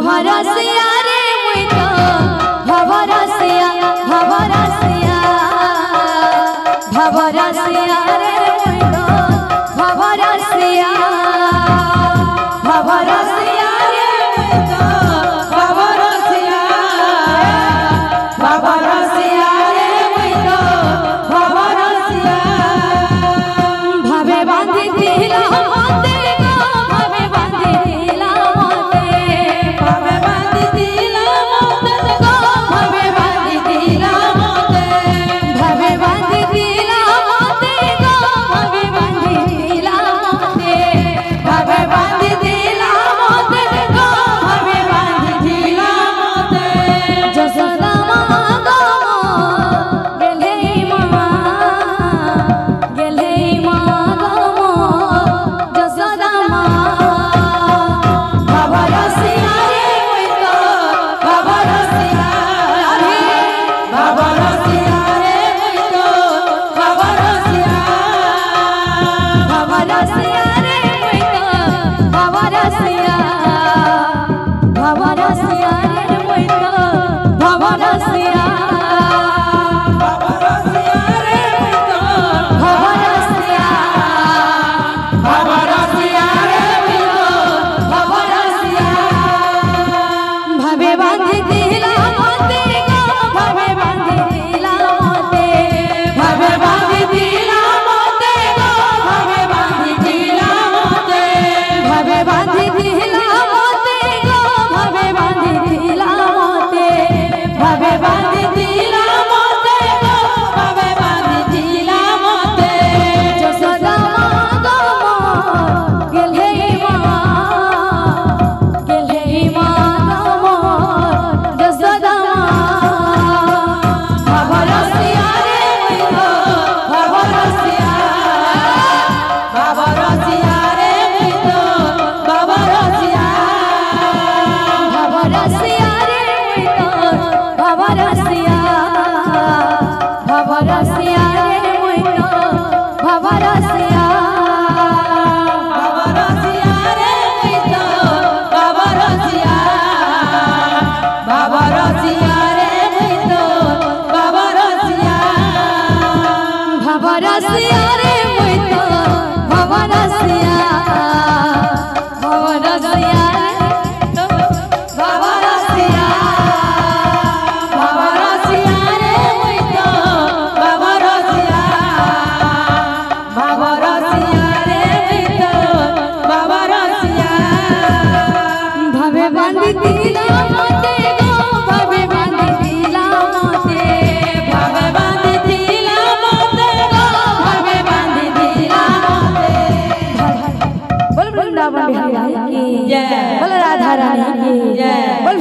भवरसिया रे मुई तो भवरसिया भवरसिया भवरसिया रे मुई तो भवरसिया भवरसिया रे मुई तो भवरसिया भवरसिया रे मुई तो भवरसिया भवे बांधी दिला मोते गो भवे बांधी दिला मोते भवे बांधी दिला मोते गो भवे बांधी दिला मोते भवे बांधी दिला मोते गो भवे बांधी दिला मोते भवे बांधी दिला मोते गो भवे बांधी दिला मोते जसोदा माँ गो गेले माँ गो जसोदा माँ भवरसिया रे मुई तो भवरसिया रे भवरसिया रे मुई तो भवरसिया भवरसिया रे मुई तो भवरसिया भवरसिया रे मुई तो भवरसिया भवरसिया रे मुई तो भवरसिया भवरसिया रे मुई तो भवरसिया भवे बांधी दिला मोते गो भवे बांधी दिला मोते भवे बांधी दिला मोते गो भवे बांधी दिला मोते भवे बांधी दिला मोते गो भवे बांधी दिला मोते भवे बांधी दिला मोते गो भवे बांधी दिला मोते जसोदा माँ गो गेले माँ गो जसोदा माँ भवरसिया रे मुई तो भवरसिया भवरसिया रे मुई तो भवरसिया भवरसिया रे मुई तो भवरसिया भवरसिया रे मुई तो भवरसिया भवरसिया रे मुई तो भवरसिया भवरसिया रे मुई तो भवरसिया भवरसिया रे मुई तो भवरसिया भवरसिया रे तो भवरसिया भवरसिया रे मुई तो भवरसिया भवरसिया रे मुई तो भवरसिया भवे बांधी दिला मोते गो भवे बांधी दिला मोते भवे बांधी दिला मोते गो भवे बांधी दिला मोते बोल वृंदावन बिहारी की जय बोल राधा रानी की जय बोल